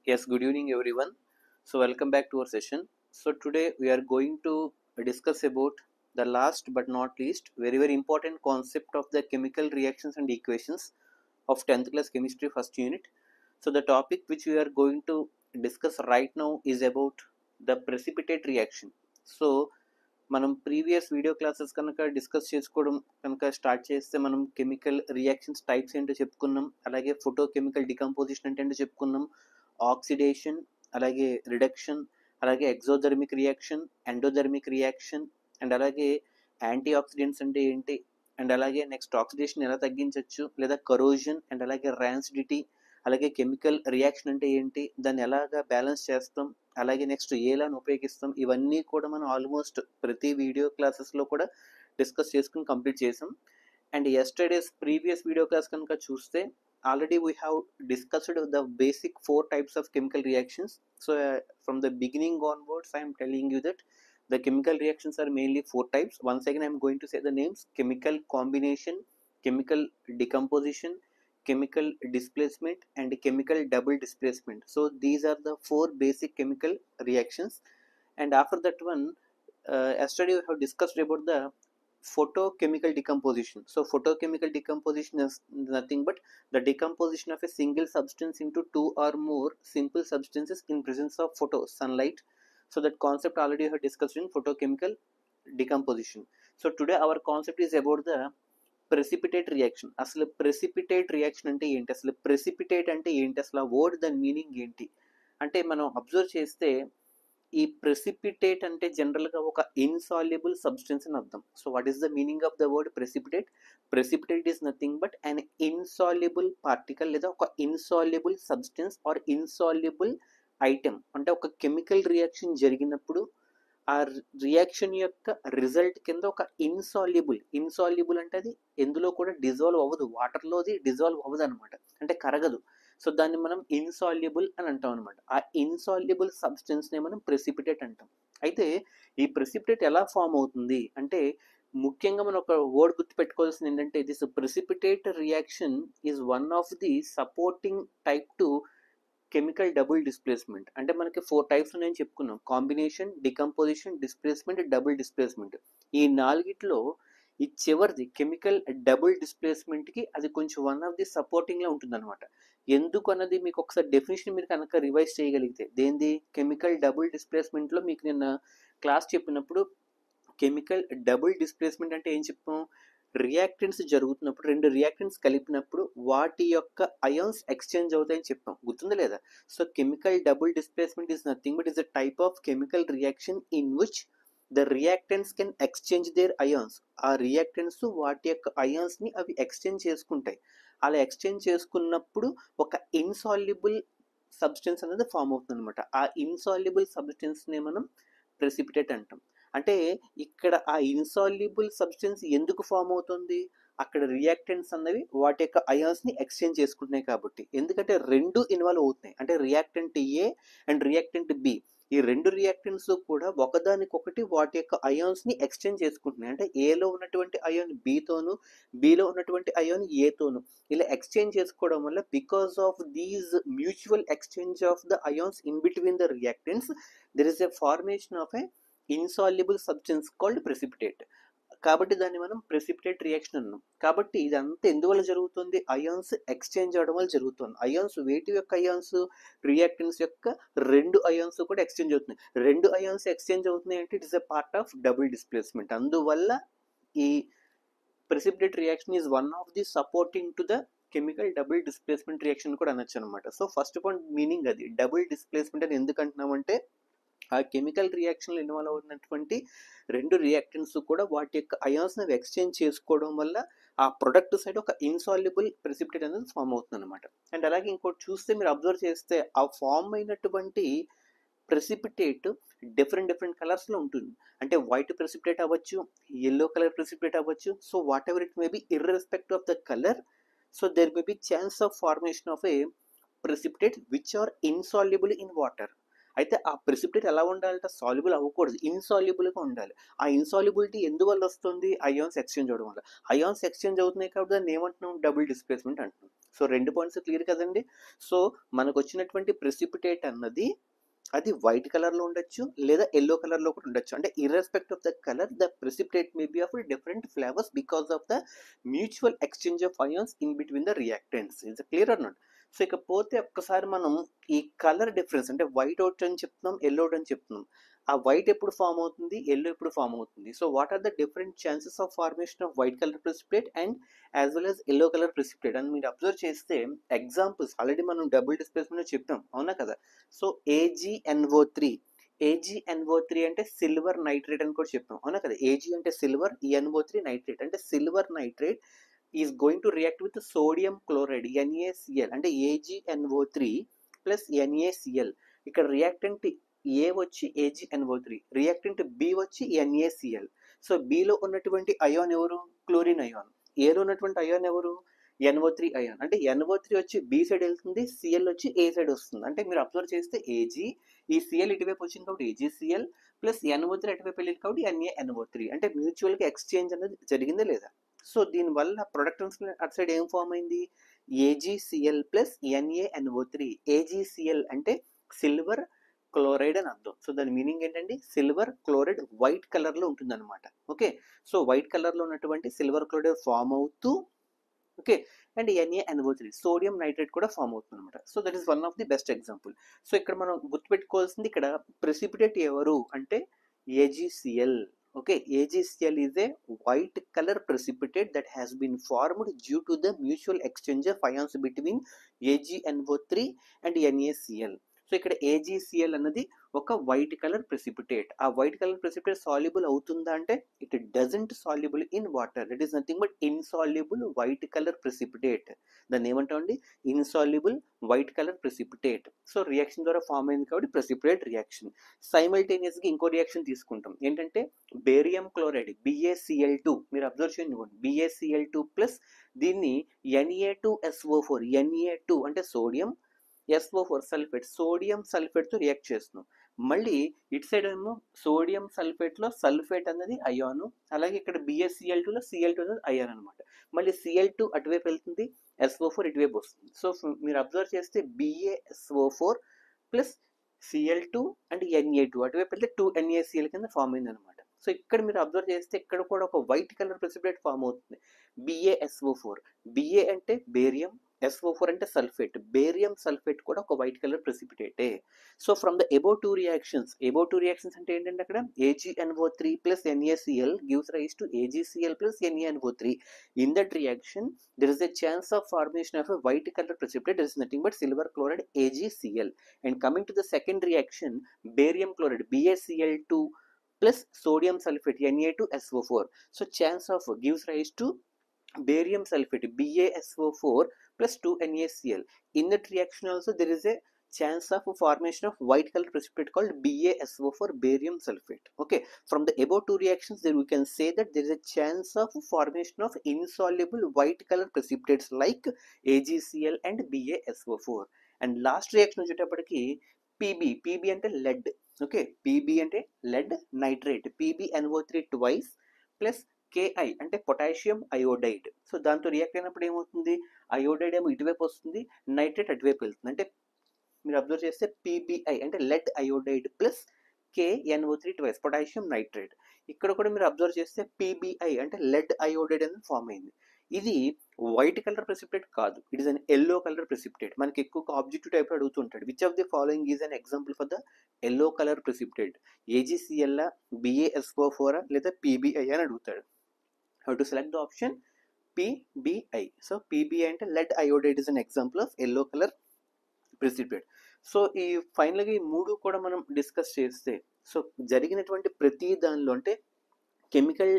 Yes, good evening everyone. So welcome back to our session. So today we are going to discuss about the last but not least very important concept of the chemical reactions and equations of 10th class chemistry first unit. So the topic which we are going to discuss right now is about the precipitate reaction. So మనం previous video classes కనుక discuss చేసుకోవడం కనుక start చేస్తే మనం chemical reactions types ఏంటో చెప్పుకున్నాం, అలాగే photo chemical decomposition అంటే ఏంటో చెప్పుకున్నాం, ఆక్సిడేషన్, అలాగే రిడక్షన్, అలాగే exothermic reaction, endothermic reaction, and అలాగే యాంటీ ఆక్సిడెంట్స్ అంటే ఏంటి, అండ్ అలాగే నెక్స్ట్ ఆక్సిడేషన్ ఎలా తగ్గించవచ్చు, లేదా కరోజన్, అండ్ అలాగే ర్యాన్సిడిటీ, అలాగే కెమికల్ రియాక్షన్ అంటే ఏంటి, దాన్ని ఎలాగా బ్యాలెన్స్ చేస్తాం, అలాగే నెక్స్ట్ ఏలాని ఉపయోగిస్తాం, ఇవన్నీ కూడా మనం ఆల్మోస్ట్ ప్రతి వీడియో క్లాసెస్లో కూడా డిస్కస్ చేసుకుని కంప్లీట్ చేసాం. అండ్ యస్టర్డేస్ ప్రీవియస్ వీడియో క్లాస్ కనుక చూస్తే already we have discussed the basic 4 types of chemical reactions. So from the beginning onwards I am telling you that the chemical reactions are mainly 4 types. Once again I am going to say the names: chemical combination, chemical decomposition, chemical displacement, and chemical double displacement. So these are the 4 basic chemical reactions. And after that one, yesterday we have discussed about the photochemical decomposition. So photochemical decomposition is nothing but the decomposition of a single substance into 2 or more simple substances in presence of sunlight. So that concept already I have discussed in photochemical decomposition. So today our concept is about the precipitate reaction. అసలు precipitate reaction అంటే ఏంటి, అసలు precipitate అంటే ఏంటి, అసలు ఆ word దాని meaning ఏంటి అంటే మనం అబ్జర్వ్ చేస్తే ఈ ప్రెసిపిటేట్ అంటే జనరల్గా ఒక ఇన్సాల్యుబుల్ సబ్స్టెన్స్ అని అర్థం. So what is the meaning of the word precipitate? Precipitate is nothing but an insoluble particle లేదా ఒక insoluble substance or insoluble item. అంటే ఒక కెమికల్ రియాక్షన్ జరిగినప్పుడు ఆ రియాక్షన్ యొక్క రిజల్ట్ కింద ఒక ఇన్సాల్యుబుల్ అంటే అది ఎందులో కూడా డిజాల్వ్ అవ్వదు, వాటర్లో అది డిజాల్వ్ అవ్వదు అనమాట, అంటే కరగదు. సో దాన్ని మనం ఇన్సాల్యుబుల్ అని అంటాం అనమాట. ఆ ఇన్సాల్యుబుల్ సబ్స్టెన్స్ని మనం ప్రెసిపిటేట్ అంటాం. అయితే ఈ ప్రెసిపిటేట్ ఎలా ఫామ్ అవుతుంది అంటే ముఖ్యంగా మనం ఒక వర్డ్ గుర్తుపెట్టుకోవాల్సింది ఏంటంటే this precipitate reaction is one of the supporting type to chemical double displacement. అంటే మనకి 4 టైప్స్ ఉన్నాయని చెప్పుకున్నాం: combination, decomposition, displacement, double displacement. ఈ నాలుగిట్లో ఈ చివరిది కెమికల్ డబుల్ డిస్ప్లేస్మెంట్కి అది కొంచెం వన్ ఆఫ్ ది సపోర్టింగ్లో ఉంటుంది అనమాట. ఎందుకు అన్నది మీకు ఒకసారి డెఫినేషన్ మీరు కనుక రివైజ్ చేయగలిగితే, దేంది కెమికల్ డబుల్ డిస్ప్లేస్మెంట్లో మీకు నిన్న క్లాస్ చెప్పినప్పుడు కెమికల్ డబుల్ డిస్ప్లేస్మెంట్ అంటే ఏం చెప్పాం, రియాక్టెంట్స్ జరుగుతున్నప్పుడు 2 రియాక్టెంట్స్ కలిపినప్పుడు వాటి యొక్క అయాన్స్ ఎక్స్చేంజ్ అవుతాయని చెప్పాం, గుర్తుందా లేదా? So chemical double displacement is nothing but is a type of chemical reaction in which the reactants can exchange their ions. ఆ రియాక్టెంట్స్ వాటి యొక్క అయాన్స్ని అవి ఎక్స్చేంజ్ చేసుకుంటాయి. అలా ఎక్స్చేంజ్ చేసుకున్నప్పుడు ఒక ఇన్సాల్యుబుల్ సబ్స్టెన్స్ అనేది ఫామ్ అవుతుంది అనమాట. ఆ ఇన్సాల్యుబుల్ సబ్స్టెన్స్ని మనం ప్రెసిపిటేట్ అంటాం. అంటే ఇక్కడ ఆ ఇన్సాల్యుబుల్ సబ్స్టెన్స్ ఎందుకు ఫామ్ అవుతుంది, అక్కడ రియాక్టెంట్స్ అన్నవి వాటి యొక్క అయాన్స్ని ఎక్స్చేంజ్ చేసుకుంటున్నాయి కాబట్టి. ఎందుకంటే 2 ఇన్వాల్వ్ అవుతున్నాయి, అంటే reactant A and reactant B. ఈ 2 రియాక్టెంట్స్ కూడా ఒకదానికొకటి వాటి యొక్క అయాన్స్ని ఎక్స్చేంజ్ చేసుకుంటున్నాయి. అంటే ఏలో ఉన్నటువంటి అయాన్ బితోను, బిలో ఉన్నటువంటి అయాన్ ఏతోను ఇలా ఎక్స్చేంజ్ చేసుకోవడం వల్ల because of these mutual exchange of the ions in between the reactants there is a formation of a insoluble substance called precipitate. కాబట్టి దాన్ని మనం ప్రెసిపిటేట్ రియాక్షన్ అన్నాం. కాబట్టి ఇదంతా ఎందువల్ల జరుగుతుంది, అయాన్స్ ఎక్స్చేంజ్ అవడం వల్ల జరుగుతుంది. అయాన్స్ వేటి యొక్క అయాన్స్, రియాక్టెంట్స్ యొక్క 2 అయాన్స్ కూడా ఎక్స్చేంజ్ అవుతున్నాయి. 2 అయాన్స్ ఎక్స్చేంజ్ అవుతున్నాయి అంటే it is a part of double displacement. అందువల్ల ఈ precipitate reaction is one of the supporting to the chemical double displacement reaction కూడా అనొచ్చు అనమాట. సో ఫస్ట్ పాయింట్ మీనింగ్ అది. డబుల్ డిస్ప్లేస్మెంట్ అని ఎందుకు అంటున్నామంటే ఆ కెమికల్ రియాక్షన్లో ఇన్వాల్వ్ ఉన్నటువంటి 2 రియాక్టెంట్స్ కూడా వాటి యొక్క అయాన్స్ అవి ఎక్స్చేంజ్ చేసుకోవడం వల్ల ఆ ప్రొడక్ట్ సైడ్ ఒక ఇన్సాల్యుబుల్ ప్రెసిపిటేట్ అనేది ఫామ్ అవుతుంది అనమాట. అండ్ అలాగే ఇంకోటి చూస్తే మీరు అబ్జర్వ్ చేస్తే ఆ ఫామ్ అయినటువంటి ప్రెసిపిటేట్ డిఫరెంట్ కలర్స్లో ఉంటుంది. అంటే వైట్ ప్రెసిపిటేట్ అవ్వచ్చు, ఎల్లో కలర్ ప్రెసిపిటేట్ అవ్వచ్చు. So whatever it may be irrespective of the colour, so there may be chance of formation of a precipitate which are insoluble in water. అయితే ఆ precipitate ఎలా ఉండాలంటే soluble అవ్వకూడదు, ఇన్సాల్యుబుల్గా ఉండాలి. ఆ ఇన్సాల్యుబిలిటీ ఎందువల్ల వస్తుంది? అయాన్స్ ఎక్స్చేంజ్ అవ్వడం వల్ల. అయాన్స్ ఎక్స్చేంజ్ అవుతున్నాయి కాబట్టి దాన్ని ఏమంటున్నాం? డబుల్ డిస్ప్లేస్మెంట్ అంటున్నాం. సో 2 పాయింట్స్ క్లియర్ కదండి. సో మనకు వచ్చినటువంటి ప్రెసిపిటేట్ అన్నది అది వైట్ కలర్లో ఉండొచ్చు లేదా ఎల్లో కలర్లో కూడా ఉండొచ్చు. అంటే irrespective of the colour the precipitate may be of different flavours because of the mutual exchange of ions in between the reactants. Is clear or not? So ఇకపోతే ఒక్కసారి మనం ఈ కలర్ డిఫరెన్స్ అంటే వైట్ అవుట్ అని చెప్తున్నాం, yellow out అని చెప్తున్నాం. ఆ వైట్ ఎప్పుడు ఫామ్ అవుతుంది, ఎల్లో ఎప్పుడు ఫామ్ అవుతుంది? So what are the different chances of formation of white colour precipitate and as well as yellow colour precipitate అని మీరు అబ్జర్వ్ చేస్తే ఎగ్జాంపుల్స్ ఆల్రెడీ మనం డబుల్ డిస్ప్లేస్మెంట్ చెప్పాం, అవునా కదా? సో AgNO3, AgNO3 అంటే సిల్వర్ నైట్రేట్ అని కూడా చెప్పాం, అవునా కదా? Ag అంటే సిల్వర్, NO3 నైట్రేట్. అంటే silver nitrate is going to react with sodium chloride NaCl. అంటే AgNO3 ప్లస్ NaCl. ఇక్కడ రియాక్టెంట్ ఏ వచ్చి AgNO3, రియాక్టెంట్ బి వచ్చి NaCl. సో బిలో ఉన్నటువంటి అయాన్ ఎవరు? Chlorine ion. ఏలో ఉన్నటువంటి అయాన్ ఎవరు? NO3 ion. అంటే NO3 వచ్చి బి సైడ్ వెళ్తుంది, Cl వచ్చి ఏ సైడ్ వస్తుంది. అంటే మీరు అబ్జర్వ్ చేస్తే Ag, ఈ Cl ఇటువైపు వచ్చింది కాబట్టి AgCl ప్లస్ NO3 అటువైపు వెళ్ళింది కాబట్టి NaNO3. అంటే మ్యూచువల్గా ఎక్స్చేంజ్ అనేది జరిగిందా లేదా? సో దీనివల్ల ప్రొడక్ట్ అటు సైడ్ ఏం ఫామ్ అయింది? AgCl plus NaNO3. AgCl అంటే సిల్వర్ క్లోరైడ్ అని అర్థం. సో దాని మీనింగ్ ఏంటంటే సిల్వర్ క్లోరైడ్ వైట్ కలర్లో ఉంటుంది అనమాట. ఓకే, సో వైట్ కలర్లో ఉన్నటువంటి సిల్వర్ క్లోరైడ్ ఫామ్ అవుతూ, okay, and NaNO3 sodium nitrate కూడా ఫామ్ అవుతుంది అనమాట. So that is one of the best example. So ఇక్కడ మనం గుర్తుపెట్టుకోవాల్సింది ఇక్కడ ప్రెసిపిటేట్ ఎవరు అంటే AgCl. Okay, AgCl is a white color precipitate that has been formed due to the mutual exchange of ions between AgNO3 and NaCl. So ఇక్కడ AgCl అన్నది ఒక white colour precipitate. ఆ వైట్ కలర్ ప్రెసిపిటేట్ సాల్యుబుల్ అవుతుందా అంటే it doesn't soluble in water. It is nothing but insoluble white colour precipitate. దాన్ని ఏమంటామండి? Insoluble white colour precipitate. So reaction ద్వారా form అయింది కాబట్టి ప్రెసిపిటేట్ రియాక్షన్. సైమల్టేనియస్గా ఇంకో రియాక్షన్ తీసుకుంటాం, ఏంటంటే బేరియం క్లోరైడ్ BaCl2. మీరు అబ్జర్వ్ చేయండి, BaCl2 ప్లస్ దీన్ని Na2SO4. Na2 అంటే సోడియం, SO4 సల్ఫేట్, సోడియం సల్ఫేట్తో రియాక్ట్ చేస్తున్నాం. మళ్ళీ ఇటు సైడ్ ఏమో సోడియం సల్ఫేట్లో సల్ఫేట్ అనేది అయాను, అలాగే ఇక్కడ BaCl2లో Cl2 అనేది అయాన్ అనమాట. మళ్ళీ Cl2 అటువైపు వెళ్తుంది, SO4 ఇటువైపు వస్తుంది. సో మీరు అబ్జర్వ్ చేస్తే BaSO4 plus Cl2 and Na2 అటువైపు వెళ్తే 2NaCl కింద ఫామ్ అయింది అనమాట. సో ఇక్కడ మీరు అబ్జర్వ్ చేస్తే ఇక్కడ కూడా ఒక వైట్ కలర్ ప్రెసిపిటేట్ ఫామ్ అవుతుంది, BaSO4. Ba అంటే బేరియం, SO4 అంటే సల్ఫేట్. బేరియం సల్ఫేట్ కూడా ఒక వైట్ కలర్ ప్రెసిపిటేటే. So from the above two reactions అంటే ఏంటంటే అక్కడ AgNO3 plus NaCl gives rise to AgCl plus NaNO3. In that reaction there is a chance of formation of a white color precipitate. There is nothing but silver chloride AgCl. And coming to the second reaction, barium chloride BaCl2 plus sodium sulfate Na2SO4. So chance of gives rise to barium sulfate BaSO4 plus 2NaCl. In that reaction also there is a chance of formation of white color precipitate called BaSO4 barium sulfate. Okay, from the above two reactions there we can say that there is a chance of formation of insoluble white color precipitates like AgCl and BaSO4. And last reaction వచ్చేటప్పటికి PB అంటే lead. Okay, PB అంటే lead nitrate, PbNO3 twice plus Ki అంటే potassium iodide. So దాంతో react అయినప్పుడు ఏమవుతుంది? Iodide ఏమో ఇటువైపు వస్తుంది, నైట్రేట్ అటువైపు వెళ్తుంది. అంటే మీరు అబ్జర్వ్ చేస్తే PbI అంటే lead iodide plus KNO3 twice potassium nitrate. ఇక్కడ కూడా మీరు అబ్జర్వ్ చేస్తే PbI అంటే లెడ్ అయోడైడ్ అనేది ఫామ్ అయింది. ఇది వైట్ కలర్ ప్రెసిపిటేట్ కాదు, it is an yellow colour precipitate. మనకి ఎక్కువ ఆబ్జెక్టివ్ టైప్ అడుగుతుంటాడు, which of the following is an example for the yellow colour precipitate? AgCl, BaSO4 లేదా PbI అని అడుగుతాడు. How to select the option? PbI. So PbI అంటే lead iodide is an example of yellow color precipitate. So ఈ ఫైనల్గా ఈ మూడు కూడా మనం డిస్కస్ చేస్తే, సో జరిగినటువంటి ప్రతి దానిలో అంటే కెమికల్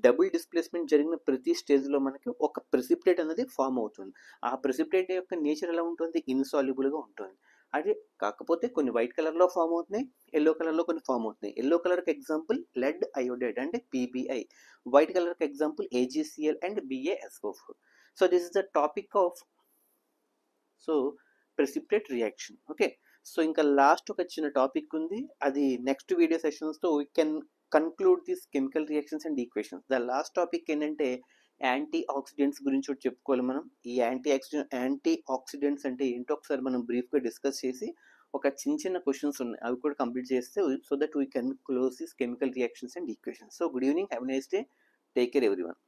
డబుల్ డిస్ప్లేస్మెంట్ జరిగిన ప్రతి స్టేజ్లో మనకి ఒక ప్రెసిపిటేట్ అనేది ఫామ్ అవుతుంది. ఆ ప్రెసిపిటేట్ యొక్క నేచర్ ఎలా ఉంటుంది? ఇన్సాల్యుబుల్గా ఉంటుంది. అది కాకపోతే కొన్ని వైట్ కలర్లో ఫామ్ అవుతున్నాయి, ఎల్లో కలర్లో కొన్ని ఫామ్ అవుతున్నాయి. ఎల్లో కలర్కి ఎగ్జాంపుల్ లెడ్ అయోడైడ్ అంటే PbI, వైట్ కలర్కి example AgCl and BaSO4. So this is the topic of so precipitate reaction. Okay, so ఇంకా లాస్ట్ ఒక చిన్న టాపిక్ ఉంది, అది నెక్స్ట్ వీడియో సెషన్స్తో we can conclude this chemical reactions and equations. The last topic ఏంటంటే antioxidants గురించి ఒకటి చెప్పుకోవాలి మనం. ఈ యాంటీ ఆక్సిడెంట్స్ అంటే ఏంటో ఒకసారి మనం బ్రీఫ్గా డిస్కస్ చేసి ఒక చిన్న క్వశ్చన్స్ ఉన్నాయి, అవి కూడా కంప్లీట్ చేస్తే so that we can close this chemical reactions and equations. So good evening, have a nice day, take care everyone.